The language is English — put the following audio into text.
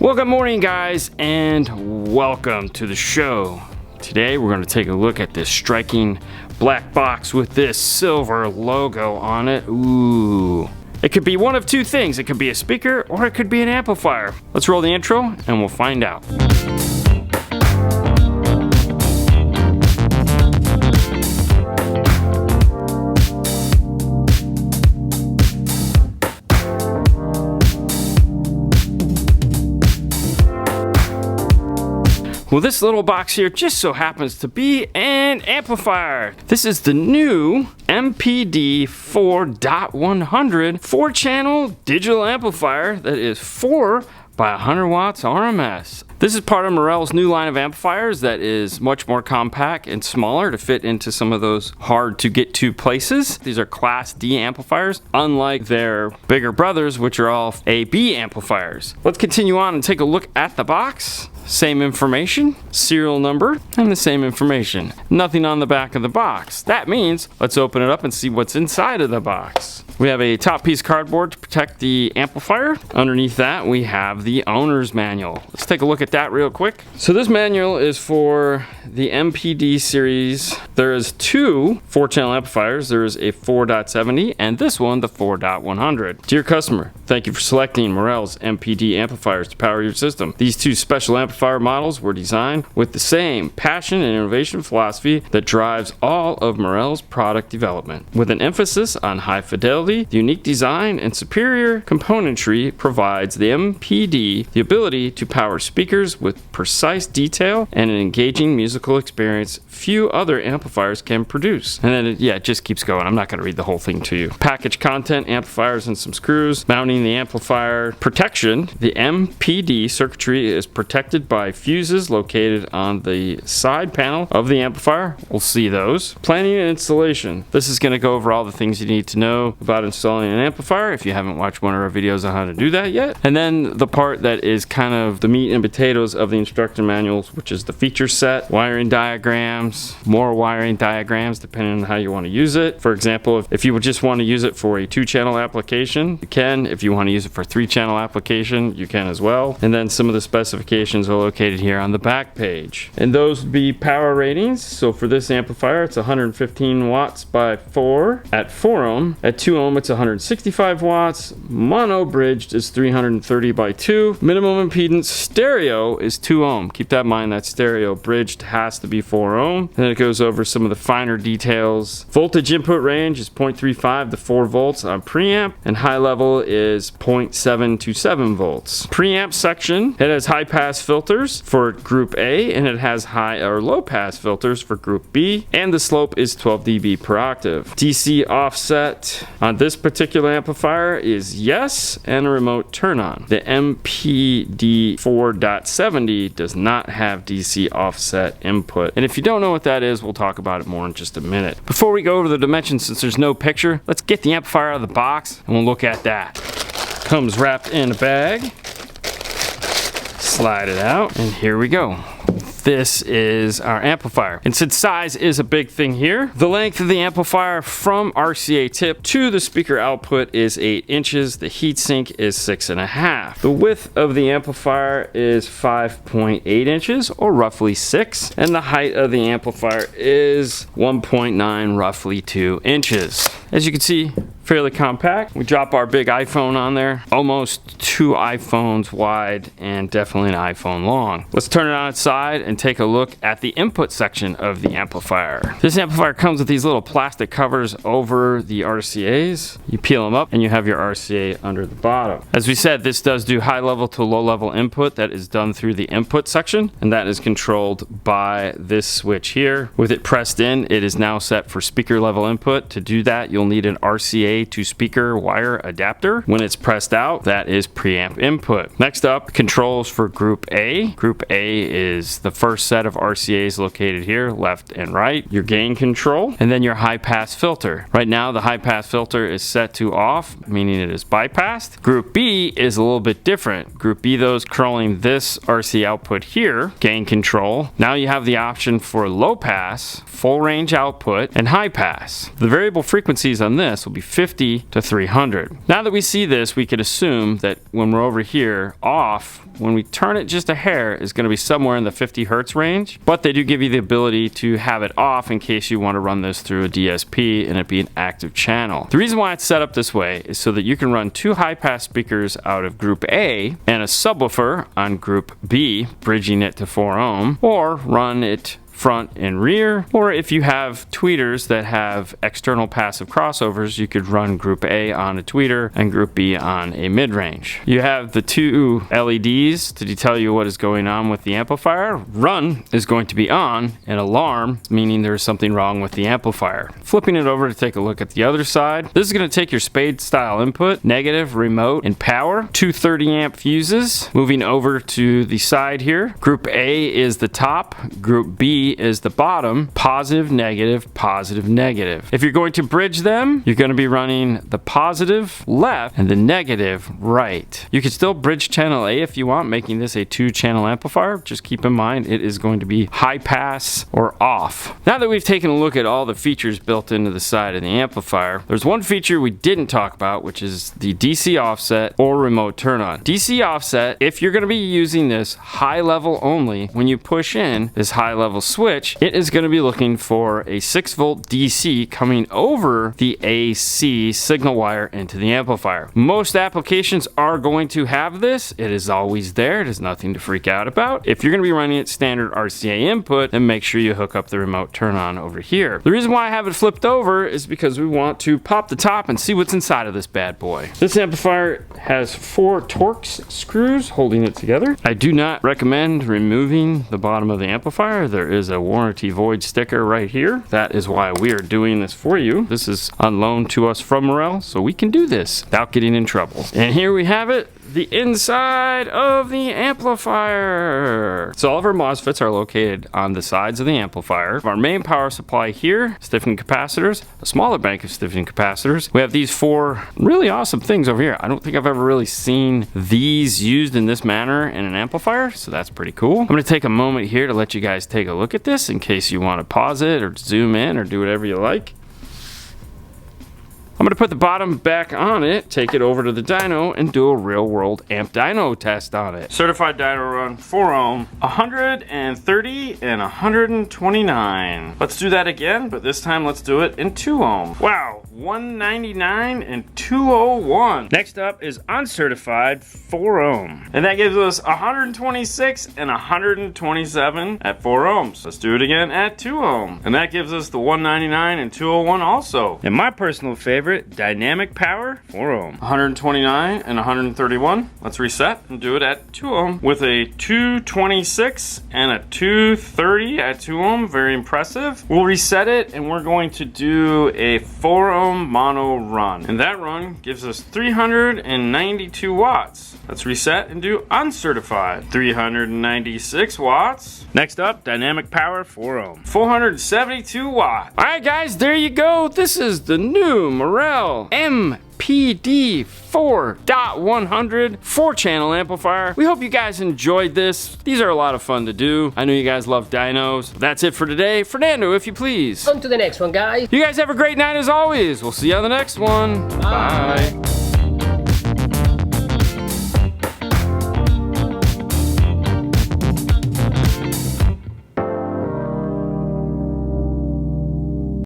Well, good morning, guys, and welcome to the show. Today we're going to take a look at this striking black box with this silver logo on it. Ooh. It could be one of two things. It could be a speaker or it could be an amplifier. Let's roll the intro and we'll find out. Well, this little box here just so happens to be an amplifier. This is the new MPD 4.100 4-channel digital amplifier that is 4 by 100 watts RMS. This is part of Morel's new line of amplifiers that is much more compact and smaller to fit into some of those hard to get to places. These are Class D amplifiers, unlike their bigger brothers, which are all AB amplifiers. Let's continue on and take a look at the box. Same information, serial number, and the same information. Nothing on the back of the box. That means let's open it up and see what's inside of the box. We have a top piece cardboard to protect the amplifier. Underneath that, we have the owner's manual. Let's take a look at that real quick. So this manual is for the MPD series. There is two 4-channel amplifiers. There is a 4.70 and this one, the 4.100. Dear customer, thank you for selecting Morel's MPD amplifiers to power your system. These two special amplifier models were designed with the same passion and innovation philosophy that drives all of Morel's product development. With an emphasis on high fidelity, the unique design and superior componentry provides the MPD the ability to power speakers with precise detail and an engaging musical experience few other amplifiers can produce. And then it just keeps going. I'm not going to read the whole thing to you. Package content, amplifiers and some screws. Mounting the amplifier protection. The MPD circuitry is protected by fuses located on the side panel of the amplifier. We'll see those. Planning and installation. This is going to go over all the things you need to know about installing an amplifier if you haven't watched one of our videos on how to do that yet. And then the part that is kind of the meat and potatoes of the instruction manuals, which is the feature set, wiring diagrams, more wiring diagrams depending on how you want to use it. For example, if you would just want to use it for a 2-channel application, you can. If you want to use it for a 3-channel application, you can as well. And then some of the specifications are located here on the back page. And those would be power ratings. So for this amplifier, it's 115 watts by 4 at 4 ohm. At 2 ohm, it's 165 watts. Mono bridged is 330 by 2. Minimum impedance stereo is 2 ohm. Keep that in mind, that stereo bridged has to be 4 ohm. And then it goes over some of the finer details. Voltage input range is 0.35 to 4 volts on preamp, and high level is 0.7 to 7 volts. Preamp section, it has high pass filters for group A, and it has high or low pass filters for group B, and the slope is 12 dB per octave. DC offset on this particular amplifier is yes, and a remote turn on. The MPD 4.70 does not have DC offset input. And if you don't know what that is, we'll talk about it more in just a minute. Before we go over the dimensions, since there's no picture, let's get the amplifier out of the box and we'll look at that. Comes wrapped in a bag. Slide it out, and here we go. This is our amplifier. And since size is a big thing here, the length of the amplifier from RCA tip to the speaker output is 8 inches. The heatsink is 6.5. The width of the amplifier is 5.8 inches, or roughly 6. And the height of the amplifier is 1.9, roughly 2 inches. As you can see, fairly compact. We drop our big iPhone on there, almost 2 iPhones wide and definitely an iPhone long. Let's turn it on its side and take a look at the input section of the amplifier. This amplifier comes with these little plastic covers over the RCAs. You peel them up and you have your RCA under the bottom. As we said, this does do high level to low level input. That is done through the input section, and that is controlled by this switch here. With it pressed in, it is now set for speaker level input. To do that, you'll need an RCA to speaker wire adapter. When it's pressed out, that is preamp input. Next up, controls for group A. Group A is the first set of RCAs located here, left and right. Your gain control, and then your high pass filter. Right now, the high pass filter is set to off, meaning it is bypassed. Group B is a little bit different. Group B, those controlling this RC output here, gain control. Now you have the option for low pass, full range output, and high pass. The variable frequencies on this will be 50 50 to 300. Now that we see this, we could assume that when we're over here, off, when we turn it just a hair, is going to be somewhere in the 50 hertz range. But they do give you the ability to have it off in case you want to run this through a DSP and it be an active channel. The reason why it's set up this way is so that you can run 2 high-pass speakers out of group A and a subwoofer on group B, bridging it to 4 ohm, or run it front and rear, or if you have tweeters that have external passive crossovers, you could run group A on a tweeter and group B on a mid-range. You have the 2 LEDs to tell you what is going on with the amplifier. Run is going to be on, and alarm, meaning there's something wrong with the amplifier. Flipping it over to take a look at the other side, this is going to take your spade style input, negative, remote, and power, 2 30 amp fuses. Moving over to the side here, group A is the top, group B is the bottom, positive, negative, positive, negative. If you're going to bridge them, you're going to be running the positive left and the negative right. You can still bridge channel A if you want, making this a 2-channel amplifier. Just keep in mind it is going to be high pass or off. Now that we've taken a look at all the features built into the side of the amplifier, there's one feature we didn't talk about, which is the DC offset or remote turn on. DC offset, if you're going to be using this high level only, when you push in this high level switch, it is going to be looking for a 6-volt DC coming over the AC signal wire into the amplifier. Most applications are going to have this. It is always there. It is nothing to freak out about. If you're going to be running it standard RCA input, then make sure you hook up the remote turn on over here. The reason why I have it flipped over is because we want to pop the top and see what's inside of this bad boy. This amplifier has 4 Torx screws holding it together. I do not recommend removing the bottom of the amplifier. There is a warranty void sticker right here. That is why we are doing this for you. This is on loan to us from Morel, so we can do this without getting in trouble. And here we have it, the inside of the amplifier. So all of our MOSFETs are located on the sides of the amplifier. Our main power supply here, stiffening capacitors, a smaller bank of stiffening capacitors. We have these 4 really awesome things over here. I don't think I've ever really seen these used in this manner in an amplifier, so that's pretty cool. I'm going to take a moment here to let you guys take a look at this in case you want to pause it or zoom in or do whatever you like. I'm going to put the bottom back on it, take it over to the dyno, and do a real-world amp dyno test on it. Certified dyno run, 4 ohm, 130 and 129. Let's do that again, but this time let's do it in 2 ohm. Wow, 199 and 201. Next up is uncertified 4 ohm. And that gives us 126 and 127 at 4 ohms. Let's do it again at 2 ohm. And that gives us the 199 and 201 also. And my personal favorite, dynamic power, 4 ohm. 129 and 131. Let's reset and do it at 2 ohm with a 226 and a 230 at 2 ohm. Very impressive. We'll reset it and we're going to do a 4 ohm mono run. And that run gives us 392 watts. Let's reset and do uncertified. 396 watts. Next up, dynamic power, 4 ohm. 472 watts. All right, guys, there you go. This is the new Morel MPD 4.100 4-channel amplifier. We hope you guys enjoyed this. These are a lot of fun to do. I know you guys love dynos. That's it for today. Fernando, if you please. On to the next one, guys. You guys have a great night as always. We'll see you on the next one. Bye.